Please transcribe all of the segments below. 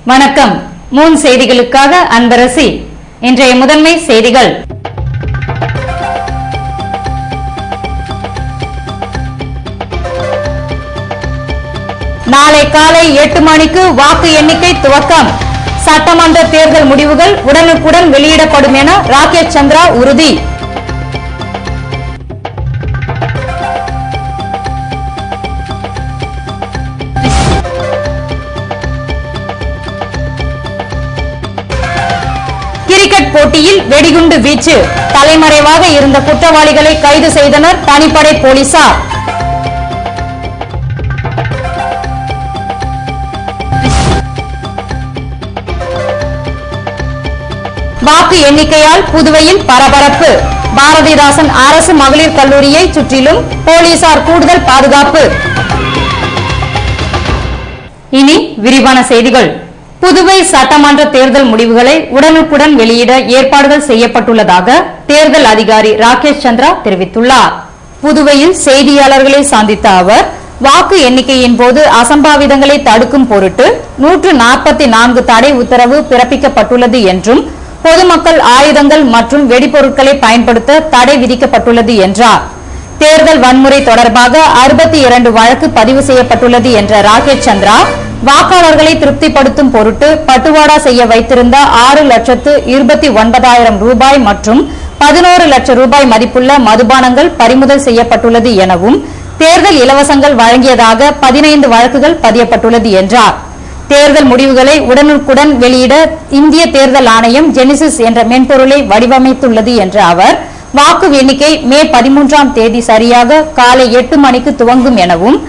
வணக்கம். மூன் செய்திகளுக்காக அன்பரசி. இன்றைய முதன்மை செய்திகள். நாளை காலை 8 மணிக்கு வாக்கு எண்ணிக்கை துவக்கம். சட்டமன்ற தேர்தல் முடிவுகள் உடனுக்குடன் வெளியிடப்படும் என ராகேஷ் சந்திரா உறுதி. கிரிக்கெட் போட்டியில் வெடிகுண்டு வீச்சு. தலைமறைவாக இருந்த குற்றவாளிகளை கைது செய்தனர் தனிப்படை போலீசார். வாக்கு எண்ணிக்கையால் புதுவையில் பரபரப்பு. பாரதிதாசன் அரசு மகளிர் கல்லூரியை சுற்றிலும் போலீசார் கூடுதல் பாதுகாப்பு. இனி விரிவான செய்திகள். புதுவை சட்டமன்ற தேர்தல் முடிவுகளை உடனுக்குடன் வெளியிட ஏற்பாடுகள் செய்யப்பட்டுள்ளதாக தேர்தல் அதிகாரி ராகேஷ் சந்திரா தெரிவித்துள்ளார். புதுவையில் செய்தியாளர்களை சந்தித்த அவர், வாக்கு எண்ணிக்கையின் போது அசம்பாவிதங்களை தடுக்கும் பொருட்டு 144 தடை உத்தரவு பிறப்பிக்கப்பட்டுள்ளது என்றும், பொதுமக்கள் ஆயுதங்கள் மற்றும் வெடிபொருட்களை பயன்படுத்த தடை விதிக்கப்பட்டுள்ளது என்றார். தேர்தல் வன்முறை தொடர்பாக 62 வழக்கு பதிவு செய்யப்பட்டுள்ளது என்ற ராகேஷ் சந்திரா, வாக்காளர்களை திருப்திப்படுத்தும் பொருட்டு பட்டுவாடா செய்ய வைத்திருந்த 6,29,000 ரூபாய் மற்றும் 11 லட்சம் ரூபாய் மதிப்புள்ள மதுபானங்கள் பறிமுதல் செய்யப்பட்டுள்ளது எனவும், தேர்தல் இலவசங்கள் வழங்கியதாக 15 வழக்குகள் பதியப்பட்டுள்ளது என்றார். தேர்தல் முடிவுகளை உடனுக்குடன் வெளியிட இந்திய தேர்தல் ஆணையம் ஜெனிசிஸ் என்ற மென்பொருளை வடிவமைத்துள்ளது என்ற அவர், வாக்கு எண்ணிக்கை மே 13ஆம் தேதி சரியாக காலை 8 மணிக்கு துவங்கும் எனவும்,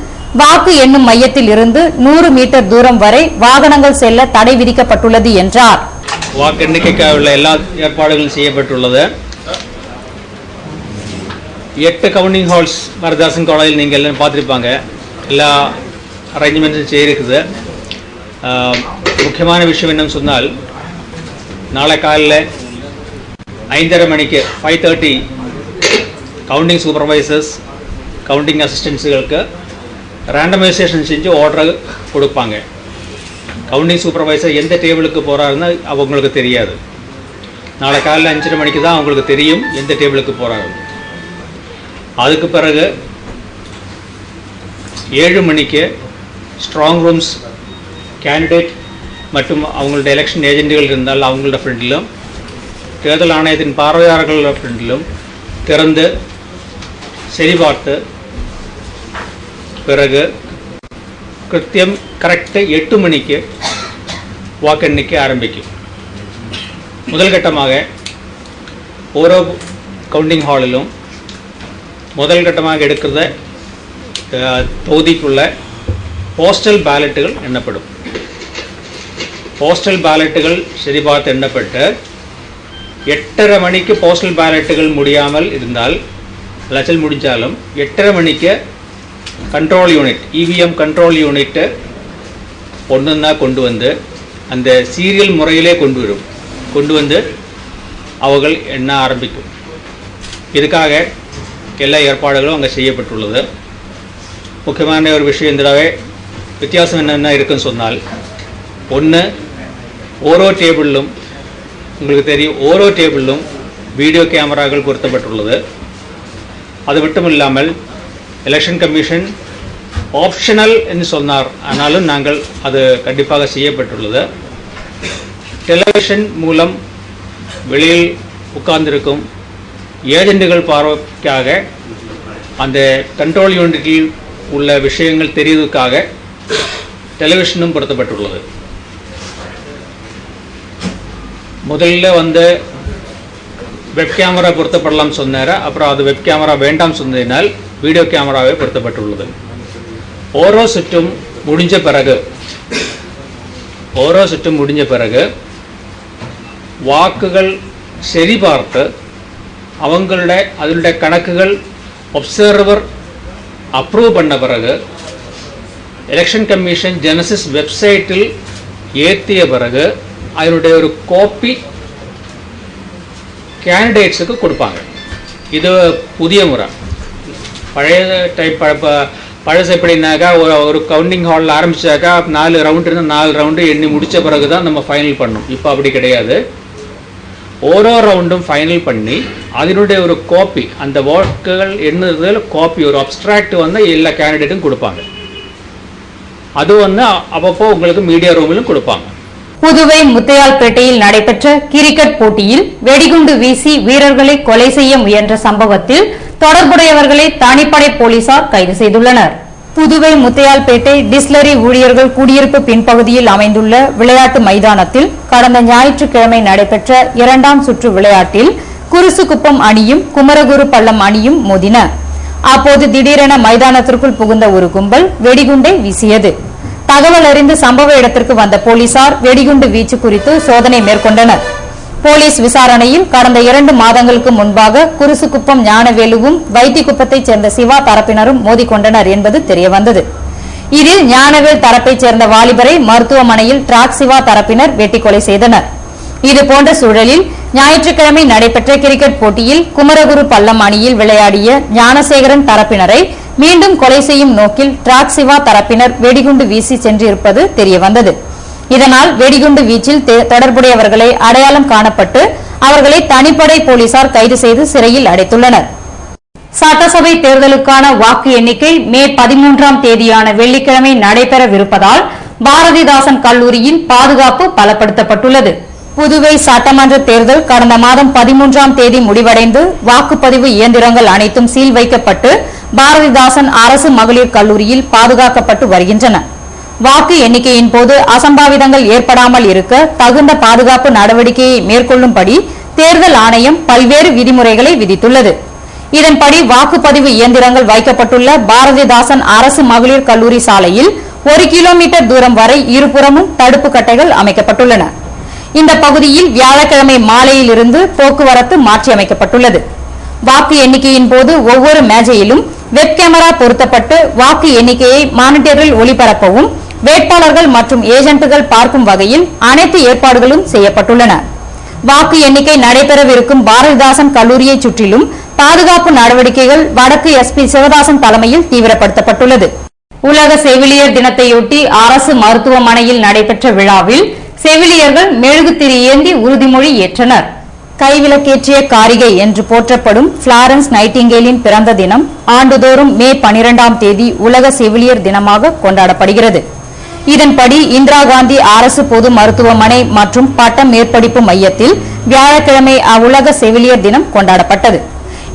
வாக்கு எண்ணும் மையத்தில் இருந்து 100 மீட்டர் தூரம் வரை வாகனங்கள் செல்ல தடை விதிக்கப்பட்டுள்ளது என்றார். வாக்கு எண்ணிக்கைக்காக உள்ள எல்லா ஏற்பாடுகளும் செய்யப்பட்டுள்ளது. 8 கவுண்டிங் ஹால்ஸ் பாரதிதாசன் காலேஜில் நீங்கள் எல்லாம் பார்த்துருப்பாங்க. எல்லா அரேஞ்ச்மெண்ட்ஸும் செய்திருக்குது. முக்கியமான விஷயம் என்னன்னு சொன்னால், நாளை காலையில் 5:30 மணிக்கு 5:30 கவுண்டிங் சூப்பர்வைசர்ஸ், கவுண்டிங் அசிஸ்டன்ஸுகளுக்கு ரேண்டமைசேஷன் செஞ்சு ஆர்டர் கொடுப்பாங்க. கவுண்டிங் சூப்பர்வைசர் எந்த டேபிளுக்கு போகிறாருன்னு அவங்களுக்கு தெரியாது. நாளை காலையில் 5:30 மணிக்கு தான் அவங்களுக்கு தெரியும் எந்த டேபிளுக்கு போகிறாரு. அதுக்கு பிறகு 7 மணிக்கு ஸ்ட்ராங் ரூம்ஸ் கேண்டிடேட் மற்றும் அவங்களோட எலெக்ஷன் ஏஜென்ட்டுகள் இருந்தால் அவங்களோட ஃப்ரெண்டிலும், தேர்தல் ஆணையத்தின் பார்வையாளர்களோட ஃப்ரெண்டிலும் திறந்து சரிபார்த்து பிறகு கிருத்தியம் கரெக்டு 8 மணிக்கு வாக்கெண்ணிக்கை ஆரம்பிக்கும். முதல் கட்டமாக ஓரோ கவுண்டிங் ஹாலிலும் முதல் கட்டமாக எடுக்கிறத தொகுதிக்குள்ள போஸ்டல் பேலட்டுகள் எண்ணப்படும். போஸ்டல் பேலட்டுகள் சரிபார்த்து எண்ணப்பட்டு 8:30 மணிக்கு போஸ்டல் பேலட்டுகள் முடியாமல் இருந்தால், எலெக்ஷன் முடிஞ்சாலும் 8:30 மணிக்கு control unit, EVM control unit ஒன்றுன்னா கொண்டு வந்து அந்த சீரியல் முறையிலே கொண்டு வந்து அவர்கள் எண்ண ஆரம்பிக்கும். இதுக்காக எல்லா ஏற்பாடுகளும் அங்கே செய்யப்பட்டுள்ளது. முக்கியமான ஒரு விஷயம் இந்த வித்தியாசம் என்னென்ன இருக்குன்னு சொன்னால், ஒன்று, ஓரோ டேபிளிலும் உங்களுக்கு தெரியும், ஓரோ டேபிளிலும் வீடியோ கேமராக்கள் பொருத்தப்பட்டுள்ளது. அது மட்டும் இல்லாமல் எலெக்ஷன் கமிஷன் ஆப்ஷனல் என்று சொன்னார், ஆனாலும் நாங்கள் அது கண்டிப்பாக செய்யப்பட்டுள்ளது. டெலிவிஷன் மூலம் வெளியில் உட்கார்ந்திருக்கும் ஏஜென்ட்டுகள் பார்வைக்காக அந்த கண்ட்ரோல் யூனிட்டில் உள்ள விஷயங்கள் தெரிவதற்காக டெலிவிஷனும் பொருத்தப்பட்டுள்ளது. முதல்ல வெப் கேமரா பொருத்தப்படலாம் சொன்னார். அப்புறம் அது வெப் கேமரா வேண்டாம் சொன்னதினால் வீடியோ கேமராவே பொருத்தப்பட்டுள்ளது. ஓரோ சுற்றும் முடிஞ்ச பிறகு வாக்குகள் சரிபார்த்து அதனுடைய கணக்குகள் ஒப்சர்வர் அப்ரூவ் பண்ண பிறகு எலெக்ஷன் கமிஷன் ஜெனசிஸ் வெப்சைட்டில் ஏற்றிய பிறகு அதனுடைய ஒரு காப்பி கேண்டிடேட்ஸுக்கு கொடுப்பாங்க. இது புதிய முறை. பழைய டைப் பழசு எப்படின்னாக்கா ஒரு கவுண்டிங் ஹாலில் ஆரம்பிச்சாக்கா 4 ரவுண்ட் இருந்தால் 4 ரவுண்டு எண்ணி முடித்த பிறகு தான் நம்ம ஃபைனல் பண்ணணும். இப்போ அப்படி கிடையாது. ஓரோ ரவுண்டும் ஃபைனல் பண்ணி அதனுடைய ஒரு காப்பி, அந்த வாக்குகள் எண்ணுறதுல காப்பி, ஒரு அப்ஸ்ட்ராக்ட் வந்து எல்லா கேண்டிடேட்டும் கொடுப்பாங்க. அது வந்து அப்பப்போ உங்களுக்கு மீடியா ரூமிலும் கொடுப்பாங்க. புதுவை முத்தையால்பேட்டையில் நடைபெற்ற கிரிக்கெட் போட்டியில் வெடிகுண்டு வீசி வீரர்களை கொலை செய்ய முயன்ற சம்பவத்தில் தொடர்புடையவர்களை தனிப்படை போலீசார் கைது செய்துள்ளனர். புதுவை முத்தையால்பேட்டை டிஸ்லரி ஊழியர்கள் குடியிருப்பு பின்பகுதியில் அமைந்துள்ள விளையாட்டு மைதானத்தில் கடந்த ஞாயிற்றுக்கிழமை நடைபெற்ற 2ஆம் சுற்று விளையாட்டில் குருசுகுப்பம் அணியும் குமரகுரு பள்ளம் அணியும் மோதின. அப்போது திடீரென மைதானத்திற்குள் புகுந்த ஒரு கும்பல் வெடிகுண்டை வீசியது. தகவல் அறிந்து சம்பவ இடத்திற்கு வந்த போலீசார் வெடிகுண்டு வீச்சு குறித்து சோதனை மேற்கொண்டனர். போலீஸ் விசாரணையில் கடந்த 2 மாதங்களுக்கு முன்பாக குருசுகுப்பம் ஞானவேலுவும் வைத்திக்குப்பத்தைச் சேர்ந்த சிவா தரப்பினரும் மோதிக்கொண்டனர் என்பது தெரியவந்தது. இதில் ஞானவேல் தரப்பைச் சேர்ந்த வாலிபரை மருத்துவமனையில் டிராக் சிவா தரப்பினர் வெட்டி கொலை செய்தனர். இதுபோன்ற சூழலில் ஞாயிற்றுக்கிழமை நடைபெற்ற கிரிக்கெட் போட்டியில் குமரகுரு பள்ளம் அணியில் விளையாடிய ஞானசேகரன் தரப்பினரை மீண்டும் கொலை செய்யும் நோக்கில் டிராக் சிவா தரப்பினர் வெடிகுண்டு வீசி சென்றிருப்பது தெரியவந்தது. இதனால் வெடிகுண்டு வீச்சில் தொடர்புடையவர்களை அடையாளம் காணப்பட்டு அவர்களை தனிப்படை போலீசார் கைது செய்து சிறையில் அடைத்துள்ளனர். சட்டசபை தேர்தலுக்கான வாக்கு எண்ணிக்கை மே 13ஆம் தேதியான வெள்ளிக்கிழமை நடைபெறவிருப்பதால் பாரதிதாசன் கல்லூரியில் பாதுகாப்பு பலப்படுத்தப்பட்டுள்ளது. புதுவை சட்டமன்ற தேர்தல் கடந்த மாதம் 13ஆம் தேதி முடிவடைந்து வாக்குப்பதிவு இயந்திரங்கள் அனைத்தும் சீல் வைக்கப்பட்டு பாரதிதாசன் அரசு மகளிர் கல்லூரியில் பாதுகாக்கப்பட்டு வருகின்றன. வாக்கு எண்ணிக்கையின் போது அசம்பாவிதங்கள் ஏற்படாமல் இருக்க தகுந்த பாதுகாப்பு நடவடிக்கையை மேற்கொள்ளும்படி தேர்தல் ஆணையம் பல்வேறு விதிமுறைகளை விதித்துள்ளது. இதன்படி வாக்குப்பதிவு இயந்திரங்கள் வைக்கப்பட்டுள்ள பாரதிதாசன் அரசு மகளிர் கல்லூரி சாலையில் 1 கிலோமீட்டர் தூரம் வரை இருபுறமும் தடுப்பு கட்டைகள் அமைக்கப்பட்டுள்ளன. இந்த பகுதியில் வியாழக்கிழமை மாலையில் இருந்து போக்குவரத்து மாற்றியமைக்கப்பட்டுள்ளது. வாக்கு எண்ணிக்கையின் போது ஒவ்வொரு மேஜையிலும் வெப் கேமரா பொருத்தப்பட்டு வாக்கு எண்ணிக்கையை மானிட்டரில் ஒளிபரப்பவும் வேட்பாளர்கள் மற்றும் ஏஜென்ட்டுகள் பார்க்கும் வகையில் அனைத்து ஏற்பாடுகளும் செய்யப்பட்டுள்ளன. வாக்கு எண்ணிக்கை நடைபெறவிருக்கும் பாரதிதாசன் கல்லூரியை சுற்றிலும் பாதுகாப்பு நடவடிக்கைகள் வடக்கு எஸ்பி சிவதாசன் தலைமையில் தீவிரப்படுத்தப்பட்டுள்ளது. உலக செவிலியர் தினத்தையொட்டி அரசு மருத்துவமனையில் நடைபெற்ற விழாவில் செவிலியர்கள் மெழுகுத்திரி ஏந்தி உறுதிமொழி ஏற்றனர். கைவிளக்கேற்றிய காரிகை என்று போற்றப்படும் பிளாரன்ஸ் நைட்டிங்கேலின் பிறந்த தினம் ஆண்டுதோறும் மே 12ஆம் தேதி உலக செவிலியர் தினமாக கொண்டாடப்படுகிறது. இதன்படி இந்திரா காந்தி அரசு பொது மருத்துவமனை மற்றும் பட்ட மேற்படிப்பு மையத்தில் வியாழக்கிழமை உலக செவிலியர் தினம் கொண்டாடப்பட்டது.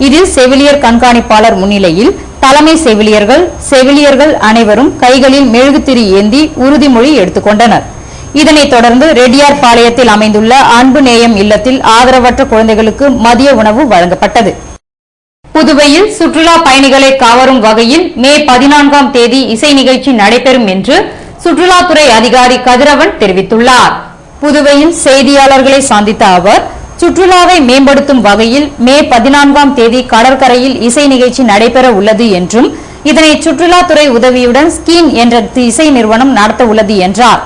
இதில் செவிலியர் கண்காணிப்பாளர் முன்னிலையில் தலைமை செவிலியர்கள் அனைவரும் கைகளில் மெழுகுத்திரி ஏந்தி உறுதிமொழி எடுத்துக்கொண்டனர். இதனைத் தொடர்ந்து ரெட்டியார் பாளையத்தில் அமைந்துள்ள அன்பு நேயம் இல்லத்தில் ஆதரவற்ற குழந்தைகளுக்கு மதிய உணவு வழங்கப்பட்டது. புதுவையில் சுற்றுலா பயணிகளை கவரும் வகையில் மே 14ஆம் தேதி இசை நிகழ்ச்சி நடைபெறும் என்று சுற்றுலாத்துறை அதிகாரி கதிரவன் தெரிவித்துள்ளார். புதுவையில் செய்தியாளர்களை சந்தித்த அவர் சுற்றுலாவை மேம்படுத்தும் வகையில் மே 14ஆம் தேதி கடற்கரையில் இசை நிகழ்ச்சி நடைபெற உள்ளது என்றும் இதனை சுற்றுலாத்துறை உதவியுடன் ஸ்கீன் என்ற இசை நிறுவனம் நடத்த உள்ளது என்றார்.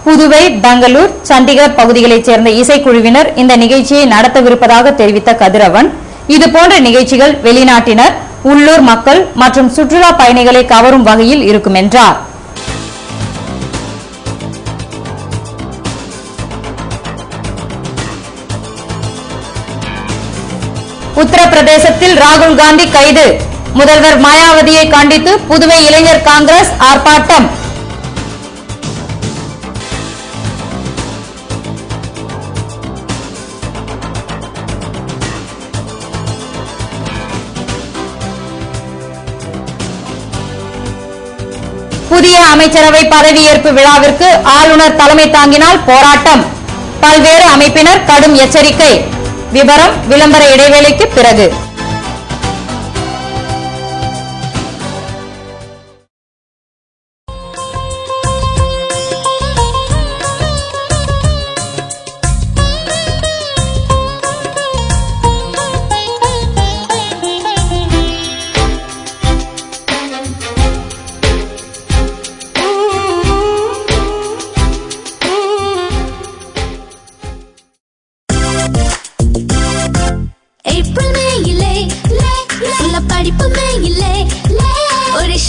புதுவை, பெங்களூர், சண்டிகர் பகுதிகளைச் சேர்ந்த இசைக்குழுவினர் இந்த நிகழ்ச்சியை நடத்தவிருப்பதாக தெரிவித்த கதிரவன், இதுபோன்ற நிகழ்ச்சிகள் வெளிநாட்டினர், உள்ளூர் மக்கள் மற்றும் சுற்றுலா பயணிகளை கவரும் வகையில் இருக்கும் என்றார். உத்தரப்பிரதேசத்தில் ராகுல் காந்தி கைது. முதல்வர் மாயாவதியை கண்டித்து புதுவை இளைஞர் காங்கிரஸ் ஆர்ப்பாட்டம். புதிய அமைச்சரவை பதவியேற்பு விழாவிற்கு ஆளுநர் தலைமை தாங்கினால் போராட்டம். பல்வேறு அமைப்பினர் கடும் எச்சரிக்கை. விவரம் விளம்பர இடைவேளைக்கு பிறகு.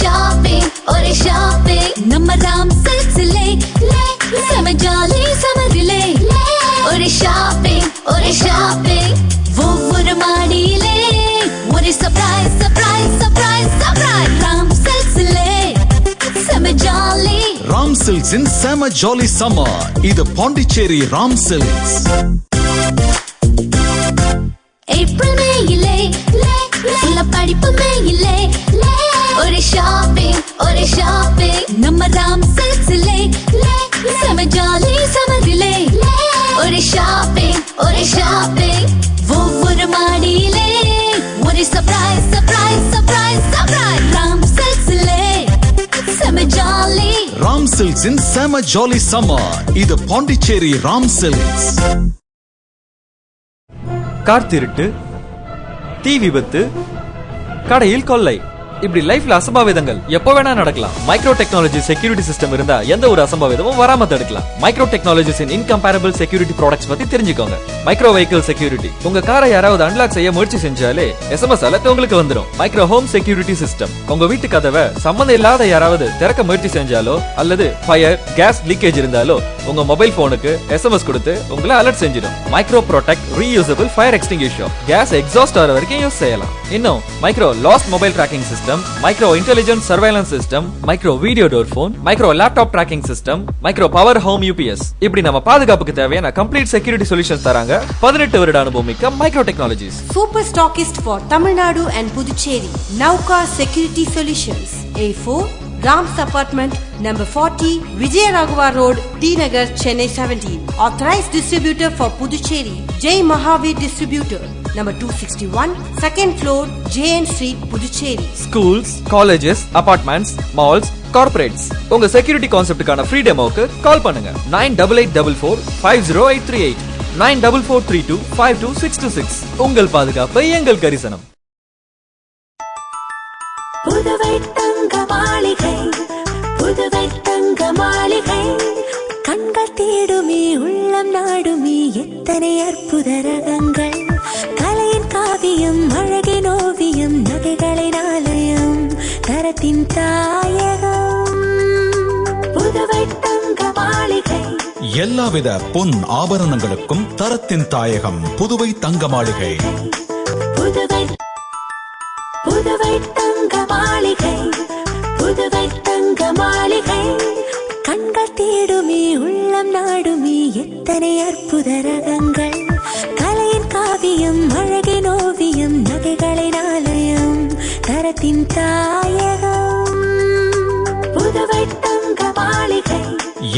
shopping, நம்ம ராம் சில்க்ஸ்லே செம ஜாலி சம்மர் ரிலே. ஒரு ஷாப்பிங் ஒவ்வொரு மாடியிலே ஒரு surprise surprise surprise surprise. Ram சில்க்ஸ்லே செம ஜாலி. ராம் சில்க்ஸின் செம ஜாலி சம்மர். இது பாண்டிச்சேரி ராம் சில்க்ஸ். ஏப்ரல் மேயிலே இல்ல படிப்பு மேயிலே ஒரு ஷாப்பிங் நம்ம ராம் சில்க்ஸ்லே செம ஜாலி சம்மர் ரிலே. ஒரு ஷாப்பிங் ஒவ்வொரு மாடியிலே ஒரு surprise surprise surprise surprise. Ram சில்க்ஸ்லே செம ஜாலி. ராம் சில்க்ஸின் செம ஜாலி சம்மர். இது பாண்டிச்சேரி ராம் சில்க்ஸ். கார் திருட்டு, தீ விபத்து, கடையில் கொள்ளை, இப்படி லைஃப்ல அசம்பாவிதங்கள் எப்போ வேணா நடக்கலாம். மைக்ரோ டெக்னாலஜி செக்யூரிட்டி சிஸ்டம் இருந்தா எந்த ஒரு அசம்பாவிதமும் வராம தடுக்கலாம். மைக்ரோ டெக்னாலஜிஸின் இன்கம்பேரபிள் செக்யூரிட்டி ப்ராடக்ட்ஸ் பத்தி தெரிஞ்சுக்கோங்க. மைக்ரோ வெஹிக்கிள் செக்யூரிட்டி, உங்க காரை யாராவது அன்லாக் செய்ய முயற்சி செஞ்சாலே SMS அலர்ட் உங்களுக்கு வந்துடும். மைக்ரோ ஹோம் செக்யூரிட்டி சிஸ்டம், உங்க வீட்டு கதவை சம்பந்தம் இல்லாத யாராவது திறக்க முயற்சி செஞ்சாலோ அல்லது ஃபயர் கேஸ் லீக்கேஜ் இருந்தாலோ உங்க மொபைல் போனுக்கு SMS கொடுத்து உங்களை அலர்ட் செஞ்சிடும். Micro protect reusable fire extinguisher, gas exhaust ஆகிற வரைக்கும் யூஸ் செய்யலாம். இன்னும் micro lost mobile tracking system, micro intelligent surveillance system, micro video door phone, micro laptop tracking system, micro power home UPS, இப்படி நம்ம பாதுகாப்புக்கு தேவையான கம்ப்ளீட் செக்யூரிட்டி சொல்யூஷன்ஸ் தராங்க 18 வருட அனுபவம் மிக்க micro technologies. Super stockist for Tamil Nadu and Puducherry. Nauka Security Solutions. A4 Rams Apartment, number 40, Vijayaraghavar Road, T Nagar, Chennai 17. Authorized distributor for Puducherry, Jai Mahavir Distributor, number 261, second floor, JN Street, Puducherry. Schools, colleges, apartments, malls, corporates, உங்க security கான்செப்டுக்கான free டெமோக்கு கால் பண்ணுங்க. 9884450838, 9443252626. உங்கள் பாதுகாப்பு எங்கள் கரிசனம். புதுவை தங்க மாளிகை, புதுவை தங்க மாளிகை. கண்கள் தேடுமே உள்ளம் நாடுமே எத்தனை அற்புத ரகங்கள். கலையின் காவியம் அழகின் ஓவியம் நகைகளின் ஆலயம் தரத்தின் தாயகம். புதுவை தங்க மாளிகை. எல்லாவித பொன் ஆபரணங்களுக்கும் தரத்தின் தாயகம் புதுவை தங்க மாளிகை. புதுவை தங்க மாளிகை, புதுவை தங்க மாளிகை. கண்கள் தேடுமே உள்ளம் நாடுமே எத்தனை அற்புத ரகங்கள். கலையின் காவியம் அழகின் ஓவியம் நகைகளின் ஆலயம் தரத்தின் தாயகம். புதுவை தங்க மாளிகை.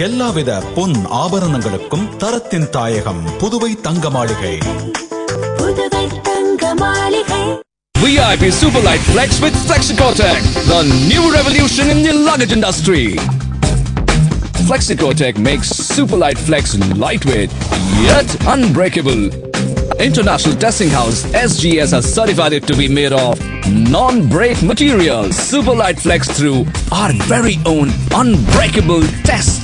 எல்லாவித பொன் ஆபரணங்களுக்கும் தரத்தின் தாயகம் புதுவை தங்க மாளிகை. புதுவை தங்க மாளிகை. VIP Superlight Flex with Flexicotec, the new revolution in the luggage industry. Flexicotec makes Superlight Flex lightweight yet unbreakable. International testing house SGS has certified it to be made of non-break material. Superlight Flex through our very own unbreakable tests.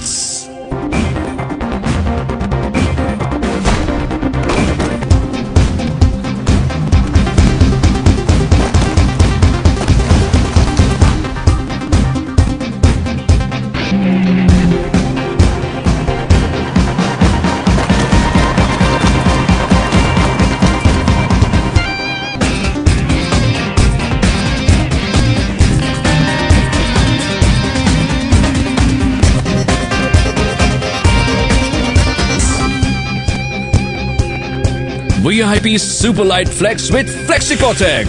VIP Superlight Flex with Flexicotec,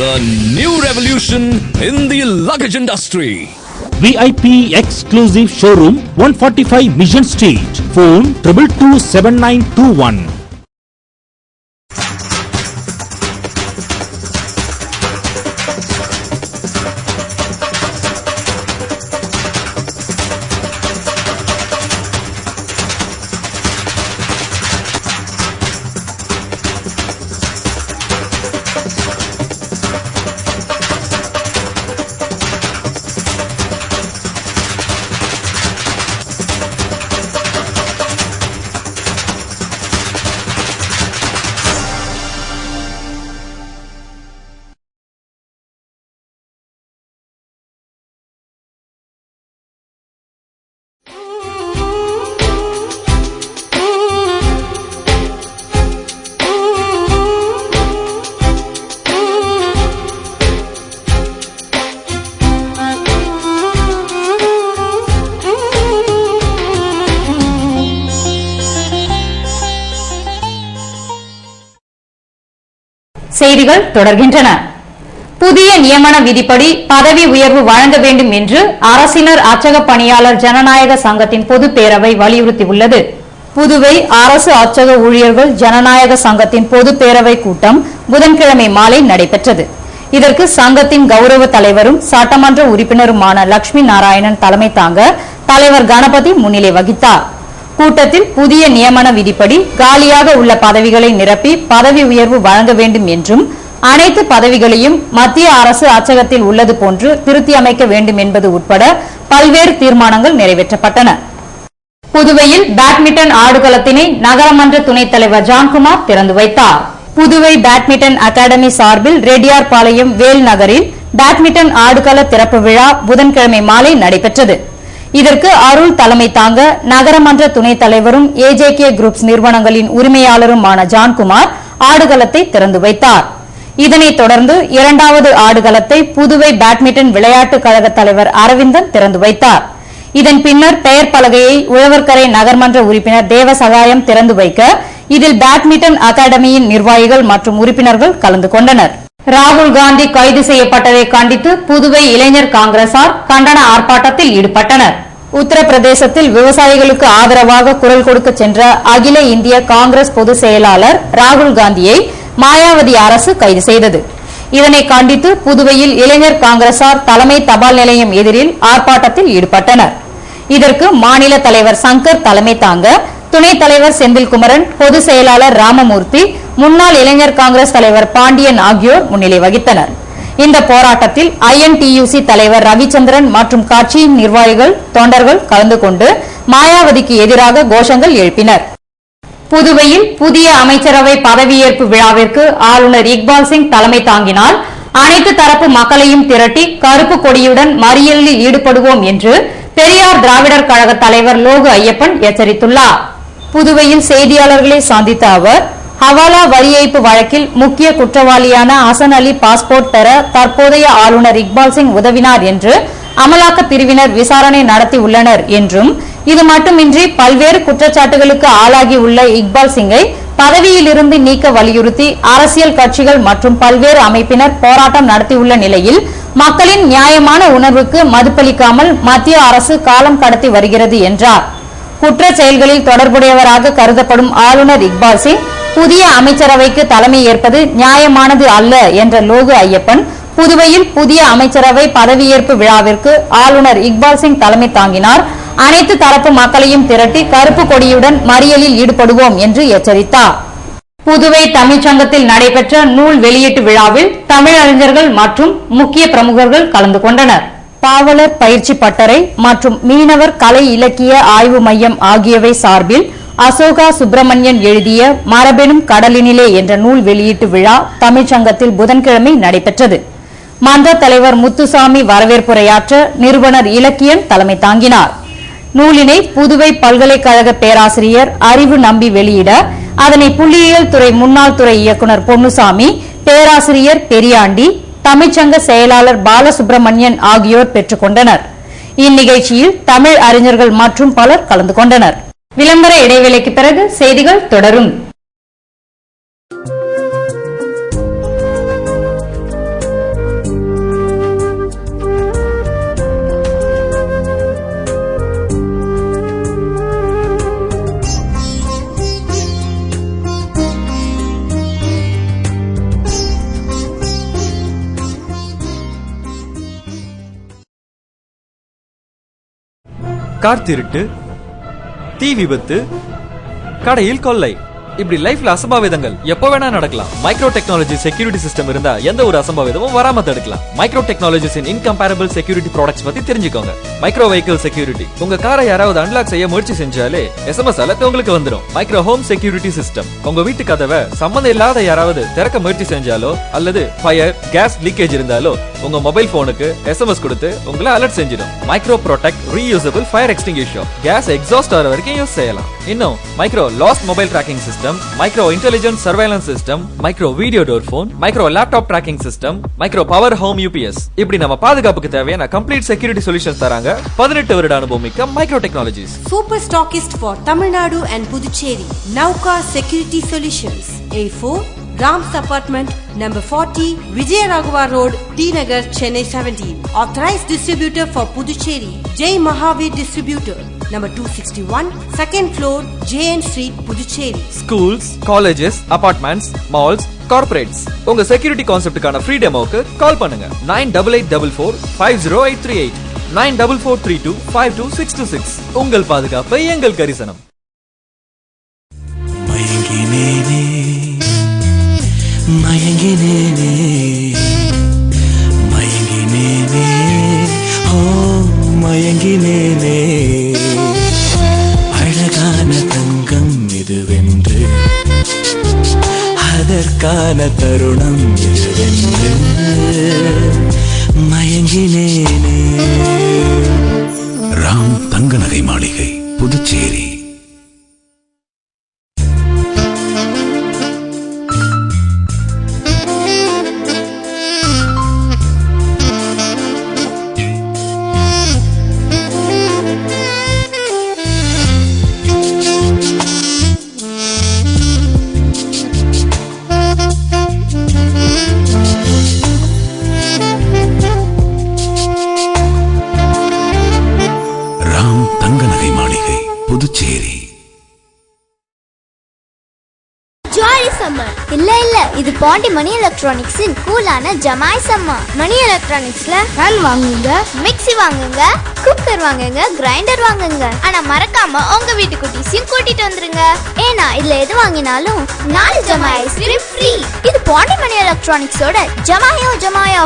the new revolution in the luggage industry. VIP exclusive showroom 145 Mission Street. Phone 222791. செய்திகள் தொடர்கின்றன. புதிய நியமன விதிப்படி பதவி உயர்வு வழங்க வேண்டும் என்று அரசினர் அச்சக பணியாளர் ஜனநாயக சங்கத்தின் பொதுப் பேரவை வலியுறுத்தியுள்ளது. புதுவை அரசு அச்சக ஊழியர்கள் ஜனநாயக சங்கத்தின் பொதுப் பேரவை கூட்டம் புதன்கிழமை மாலை நடைபெற்றது. இதற்கு சங்கத்தின் கௌரவ தலைவரும் சட்டமன்ற உறுப்பினருமான லட்சுமி நாராயணன் தலைமை தாங்க தலைவர் கணபதி முன்னிலை வகித்தார். கூட்டத்தில் புதிய நியமன விதிப்படி காலியாக உள்ள பதவிகளை நிரப்பி பதவி உயர்வு வழங்க வேண்டும் என்றும் அனைத்து பதவிகளையும் மத்திய அரசு அச்சகத்தில் உள்ளது போன்று திருத்தி அமைக்க வேண்டும் என்பது உட்பட பல்வேறு தீர்மானங்கள் நிறைவேற்றப்பட்டன. புதுவையில் பேட்மிண்டன் ஆடுகளத்தினை நகரமன்ற துணைத் தலைவர் ஜான்குமார் திறந்து வைத்தார். புதுவை பேட்மிண்டன் அகாடமி சார்பில் ரெட்டியார்பாளையம் வேல் நகரில் பேட்மிண்டன் ஆடுகள திறப்பு விழா புதன்கிழமை மாலை நடைபெற்றது. இதற்கு அருள் தலைமை தாங்க நகரமன்ற துணைத் தலைவரும் AJK குரூப்ஸ் நிறுவனங்களின் உரிமையாளருமான ஜான்குமார் ஆடுகளத்தை திறந்து வைத்தார். இதனைத் தொடர்ந்து இரண்டாவது ஆடுகளத்தை புதுவை பேட்மிண்டன் விளையாட்டுக் கழக தலைவர் அரவிந்தன் திறந்து வைத்தார். இதன் பின்னர் பெயர் பலகையை உழவர்கரை நகர்மன்ற உறுப்பினர் தேவசகாயம் திறந்து வைக்க இதில் பேட்மிண்டன் அகாடமியின் நிர்வாகிகள் மற்றும் உறுப்பினர்கள் கலந்து கொண்டனர். ராகுல் காந்தி கைது செய்யப்பட்டதை கண்டித்து புதுவை இளைஞர் காங்கிரசார் கண்டன ஆர்ப்பாட்டத்தில் ஈடுபட்டனர். உத்தரப்பிரதேசத்தில் விவசாயிகளுக்கு ஆதரவாக குரல் கொடுக்க சென்ற அகில இந்திய காங்கிரஸ் பொதுச் செயலாளர் ராகுல் காந்தியை மாயாவதி அரசு கைது செய்தது. இதனை கண்டித்து புதுவையில் இளைஞர் காங்கிரசார் தலைமை தபால் நிலையம் எதிரில் ஆர்ப்பாட்டத்தில் ஈடுபட்டனர். இதற்கு மாநில தலைவர் சங்கர் தலைமை தாங்க துணைத் தலைவர் செந்தில்குமரன், பொதுச் செயலாளர் ராமமூர்த்தி, முன்னாள் இளைஞர் காங்கிரஸ் தலைவர் பாண்டியன் ஆகியோர் முன்னிலை வகித்தனர். இந்த போராட்டத்தில் INTUC தலைவர் ரவிச்சந்திரன் மற்றும் கட்சியின் நிர்வாகிகள் தொண்டர்கள் கலந்து கொண்டு மாயாவதிக்கு எதிராக கோஷங்கள் எழுப்பினர். புதுவையில் புதிய அமைச்சரவை பதவியேற்பு விழாவிற்கு ஆளுநர் இக்பால் சிங் தலைமை தாங்கினால் அனைத்து தரப்பு மக்களையும் திரட்டி கருப்பு கொடியுடன் மறியலில் ஈடுபடுவோம் என்று பெரியார் திராவிடர் கழக தலைவர் லோகு ஐயப்பன் எச்சரித்துள்ளார். புதுவையில் செய்தியாளர்களை சந்தித்த அவர், ஹவாலா வரி ஏய்ப்பு வழக்கில் முக்கிய குற்றவாளியான ஹசன் அலி பாஸ்போர்ட் பெற தற்போதைய ஆளுநர் இக்பால் சிங் உதவினார் என்று அமலாக்க பிரிவினர் விசாரணை நடத்தி உள்ளனர் என்றும், இது மட்டுமின்றி பல்வேறு குற்றச்சாட்டுகளுக்கு ஆளாகி உள்ள இக்பால் சிங்கை பதவியிலிருந்து நீக்க வலியுறுத்தி அரசியல் கட்சிகள் மற்றும் பல்வேறு அமைப்பினர் போராட்டம் நடத்தியுள்ள நிலையில் மக்களின் நியாயமான உணர்வுக்கு மதிப்பளிக்காமல் மத்திய அரசு காலம் கடத்தி வருகிறது என்றார். குற்ற செயல்களில் தொடர்புடையவராக கருதப்படும் ஆளுநர் இக்பால் சிங் புதிய அமைச்சரவைக்கு தலைமை ஏற்பது நியாயமானது அல்ல என்ற லோகு ஐயப்பன், புதுவையில் புதிய அமைச்சரவை பதவியேற்பு விழாவிற்கு ஆளுநர் இக்பால் சிங் தலைமை தாங்கினார் அனைத்து தரப்பு மக்களையும் திரட்டி கருப்பு கொடியுடன் மறியலில் ஈடுபடுவோம் என்று எச்சரித்தார். புதுவை தமிழ்ச்சங்கத்தில் நடைபெற்ற நூல் வெளியீட்டு விழாவில் தமிழறிஞர்கள் மற்றும் முக்கிய பிரமுகர்கள் கலந்து கொண்டனர். பாவலர் பயிற்சி பட்டறை மற்றும் மீனவர் கலை இலக்கிய ஆய்வு மையம் ஆகியவை சார்பில் அசோகா சுப்பிரமணியன் எழுதிய மரபெனும் கடலினிலே என்ற நூல் வெளியீட்டு விழா தமிழ்ச்சங்கத்தில் புதன்கிழமை நடைபெற்றது. மன்ற தலைவர் முத்துசாமி வரவேற்புரையாற்ற நிறுவனர் இலக்கியன் தலைமை தாங்கினார். நூலினை புதுவை பல்கலைக்கழக பேராசிரியர் அறிவு நம்பி வெளியிட அதனை புள்ளியியல் துறை முன்னாள் துறை இயக்குநர் பொன்னுசாமி, பேராசிரியர் பெரியாண்டி, தமிழ்ச்சங்க செயலாளர் பாலசுப்பிரமணியன் ஆகியோர் பெற்றுக் கொண்டனர். இந்நிகழ்ச்சியில் தமிழ் அறிஞர்கள் மற்றும் பலர் கலந்து கொண்டனர். விளம்பர இடைவேளைக்கு பிறகு செய்திகள் தொடரும். கார் திருட்டு, தீ விபத்து, கடையில் கொள்ளை, இப்படி லைஃப்ல அசம்பாவிதங்கள் எப்ப வேணா நடக்கலாம். மைக்ரோ டெக்னாலஜி செக்யூரிட்டி சிஸ்டம் இருந்தா எந்த ஒரு அசம்பாவிதமும் வராம தடுக்கலாம். மைக்ரோ டெக்னாலஜிஸின் இன்கம்பேரபிள் செக்யூரிட்டி ப்ராடக்ட்ஸ் பத்தி தெரிஞ்சுக்கோங்க. மைக்ரோ வெஹிக்கிள் செக்யூரிட்டி, உங்க காரை யாராவது அன்லாக் செய்ய முயற்சி செஞ்சாலே SMS அலர்ட் உங்களுக்கு வந்துடும். மைக்ரோ ஹோம் செக்யூரிட்டி சிஸ்டம், உங்க வீட்டு கதவை சம்பந்தம் இல்லாத யாராவது திறக்க முயற்சி செஞ்சாலோ அல்லது ஃபயர் கேஸ் லீக்கேஜ் இருந்தாலோ உங்க மொபைல் போனுக்கு SMS கொடுத்து உங்களை அலர்ட் செஞ்சிடும். Micro protect reusable fire extinguisher, gas exhaust ஆகிற வரைக்கும் யூஸ் செய்யலாம். இன்னும் micro lost mobile tracking system, micro intelligent surveillance system, micro video door phone, micro laptop tracking system, micro power home UPS, இப்படி நம்ம பாதுகாப்புக்கு தேவையான கம்ப்ளீட் செக்யூரிட்டி சொல்யூஷன்ஸ் தராங்க 18 வருட அனுபவம் மிக்க micro technologies. Super stockist for Tamil Nadu and Puducherry, Nauka security solutions, A4 Ram's Apartment, number 40, Vijayaraghavar Road, T Nagar, Chennai 17. Authorized distributor for Puducherry, Jai Mahavir Distributor, number 261, second floor, JN Street, Puducherry. Schools, colleges, apartments, malls, corporates. உங்க security கான்செப்டுக்கான free டெமோக்கு கால் பண்ணுங்க 9844 50838 9443252626. உங்கள் பாதுகாப்பு எங்கள் கரிசனம். மயங்கினேனே மயங்கினேனே மயங்கினேனே ஓ மயங்கினேனே அழகான தங்கம் இதுவென்று அதற்கான தருணம் இதுவென்று மயங்கினேனே. ராம் தங்க நகை மாளிகை, புதுச்சேரி. புதுச்சேரி. இல்ல இது பாண்டி மணி எலக்ட்ரானிக்ஸின் கூலான ஜமாய் சம்மா. மணி எலக்ட்ரானிக்ஸ்ல ஃபேன் வாங்குங்க, மிக்ஸி வாங்குங்க, குக்கர் வாங்குங்க, கிரைண்டர் வாங்குங்க. ஆனா மறக்காம உங்க வீட்டு குட்டீஸையும் கூட்டிட்டு வந்துருங்க. ஏன்னா இதுல எது வாங்கினாலும் 4 ஜமாய் ஐஸ்கிரீம் ஃப்ரீ. இது பாண்டி மணி எலக்ட்ரானிக்ஸோட ஜமாய்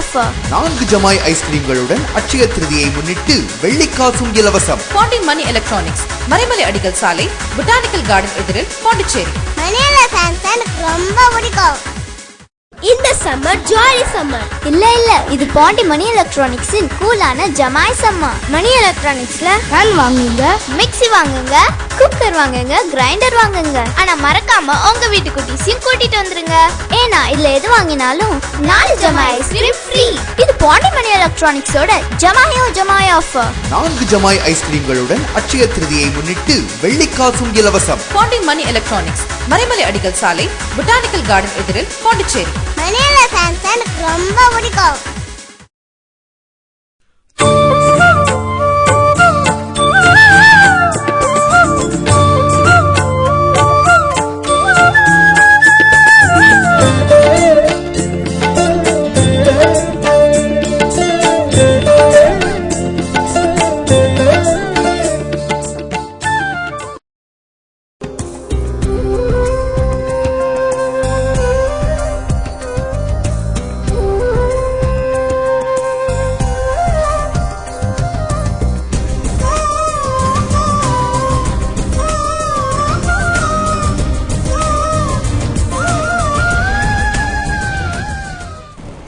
ஆஃபர். 4 ஜமாய் ஐஸ்கிரீம்களுடன் அட்சய திருதியை முன்னிட்டு வெள்ளிக்காசும் இலவசம். பாண்டி மணி எலக்ட்ரானிக்ஸ், மறைமலை அடிகள் சாலை, பொட்டானிக்கல் கார்டன் எதிரில், பாண்டிச்சேரி. மணி எலக்ட்ரானிக்ஸ் எனக்கு ரொம்ப பிடிக்கும். இந்த சம்மர் ஜாலி சம்மர். இல்ல இது பாண்டி மணி எலக்ட்ரானிக்ஸின் கூலான ஜமாய் சம்மா. மணி எலக்ட்ரானிக்ஸ்ல ஃபேன் வாங்குங்க, மிக்ஸி வாங்குங்க, குக்கர் வாங்குங்க, கிரைண்டர் வாங்குங்க. ஆனா மறக்காம உங்க வீட்டு குட்டீஸையும் கூட்டிட்டு வந்துருங்க. ஏன்னா இதுல எது வாங்கினாலும் 4 ஜமாய் ஐஸ்கிரீம் ஃப்ரீ. இது பாண்டி மணி எலக்ட்ரானிக்ஸோட ஜமாய் ஆஃபர். 4 ஜமாய் ஐஸ்கிரீம்களுடன் அட்சய திருதியை முன்னிட்டு வெள்ளிக்காசும் இலவசம். பாண்டி மணி எலக்ட்ரானிக்ஸ், மறைமலை அடிகள் சாலை, பொட்டானிக்கல் கார்டன் எதிரில், பாண்டிச்சேரி. மணி எலக்ட்ரானிக்ஸ் எனக்கு ரொம்ப பிடிக்கும்.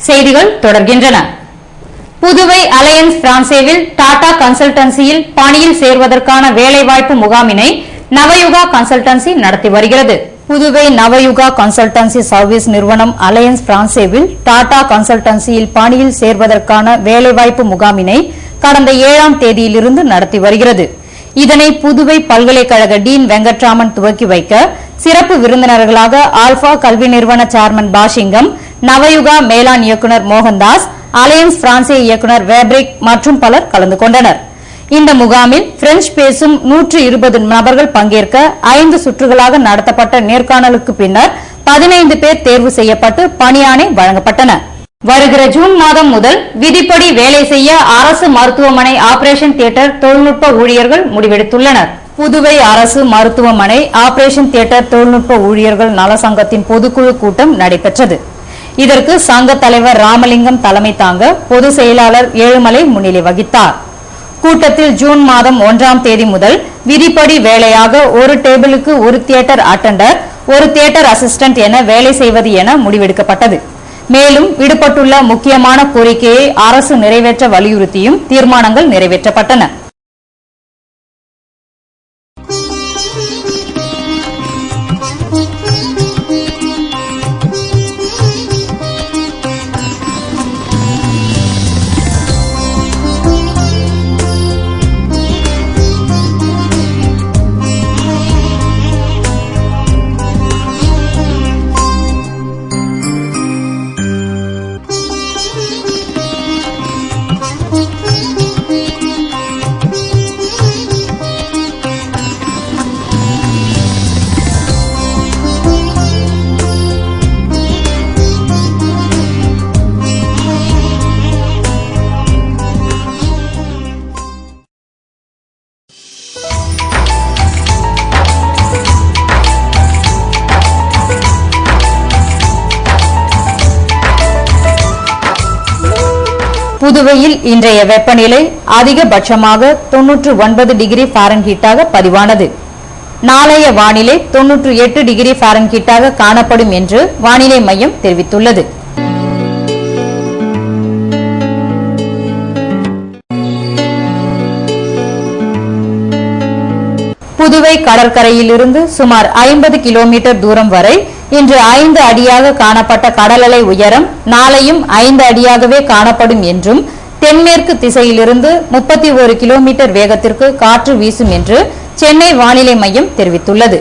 செய்திகள் தொடர்கின்றன. புதுவை அலையன்ஸ் பிரான்சேவில் டாடா கன்சல்டன்சியில் பணியில் சேர்வதற்கான வேலைவாய்ப்பு முகாமினை நவயுகா கன்சல்டன்சி நடத்தி வருகிறது. புதுவை நவயுகா கன்சல்டன்சி சர்வீஸ் நிறுவனம் அலையன்ஸ் பிரான்சேவில் டாடா கன்சல்டன்சியில் பணியில் சேர்வதற்கான வேலைவாய்ப்பு முகாமினை கடந்த 7ஆம் தேதியிலிருந்து நடத்தி வருகிறது. இதனை புதுவை பல்கலைக்கழக டீன் வெங்கட்ராமன் துவக்கி வைக்க சிறப்பு விருந்தினர்களாக ஆல்பா கல்வி நிறுவன சேர்மன் பாஷிங்கம், நவயுகா மேலாண் இயக்குநர் மோகன்தாஸ், அலையன்ஸ் பிரான்சே இயக்குநர் வேப்ரிக் மற்றும் பலர் கலந்து கொண்டனர். இந்த முகாமில் பிரெஞ்சு பேசும் 120 நபர்கள் பங்கேற்க 5 சுற்றுகளாக நடத்தப்பட்ட நேர்காணலுக்கு பின்னர் 15 பேர் தேர்வு செய்யப்பட்டு பணியாணை வழங்கப்பட்டன. வருகிற ஜூன் மாதம் முதல் விதிப்படி வேலை செய்ய அரசு மருத்துவமனை ஆபரேஷன் தியேட்டர் தொழில்நுட்ப ஊழியர்கள் முடிவெடுத்துள்ளனர். புதுவை அரசு மருத்துவமனை ஆபரேஷன் தியேட்டர் தொழில்நுட்ப ஊழியர்கள் நல சங்கத்தின் பொதுக்குழு கூட்டம் நடைபெற்றது. இதற்கு சங்க தலைவர் ராமலிங்கம் தலைமை தாங்க பொதுச் செயலாளர் ஏழுமலை முன்னிலை வகித்தார். கூட்டத்தில் ஜூன் மாதம் 1ஆம் தேதி முதல் விதிப்படி வேலையாக ஒரு டேபிளுக்கு ஒரு தியேட்டர் அட்டெண்டர், ஒரு தியேட்டர் அசிஸ்டன்ட் என வேலை செய்வது என முடிவெடுக்கப்பட்டது. மேலும் விடுபட்டுள்ள முக்கியமான கோரிக்கையை அரசு நிறைவேற்ற வலியுறுத்தியும் தீர்மானங்கள் நிறைவேற்றப்பட்டன. புதுவையில் இன்றைய வெப்பநிலை அதிகபட்சமாக 99 டிகிரி ஃபாரன்ஹீட்டாக பதிவானது. நாளைய வானிலை 98 டிகிரி ஃபாரன்ஹீட்டாக காணப்படும் என்று வானிலை மையம் தெரிவித்துள்ளது. புதுவை கடற்கரையிலிருந்து சுமார் 50 கிலோமீட்டர் தூரம் வரை இன்று 5 அடியாக காணப்பட்ட கடல் அலை உயரம் நாளையும் 5 அடியாகவே காணப்படும் என்றும் தென்மேற்கு திசையிலிருந்து 31 கிலோமீட்டர் வேகத்திற்கு காற்று வீசும் என்று சென்னை வானிலை மையம் தெரிவித்துள்ளது.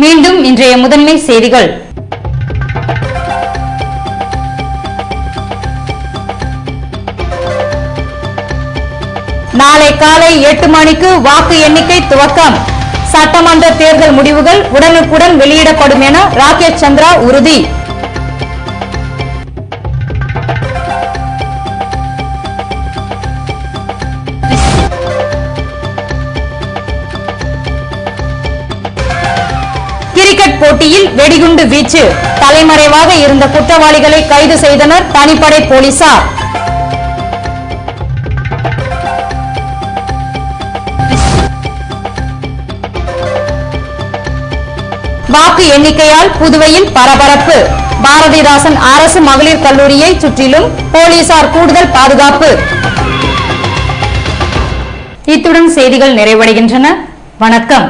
மீண்டும் இன்றைய முதன்மை செய்திகள். நாளை காலை 8 மணிக்கு வாக்கு எண்ணிக்கை துவக்கம். சட்டமன்ற தேர்தல் முடிவுகள் உடனுக்குடன் வெளியிடப்படும் என ராகேஷ் சந்திரா உறுதி. கிரிக்கெட் போட்டியில் வெடிகுண்டு வீச்சு. தலைமறைவாக இருந்த குற்றவாளிகளை கைது செய்தனர் தனிப்படை போலீசார். வாக்கு எண்ணிக்கையால் புதுவையில் பரபரப்பு. பாரதிதாசன் அரசு மகளிர் கல்லூரியை சுற்றிலும் போலீசார் கூடுதல் பாதுகாப்பு. இத்துடன் செய்திகள் நிறைவடைகின்றன. வணக்கம்.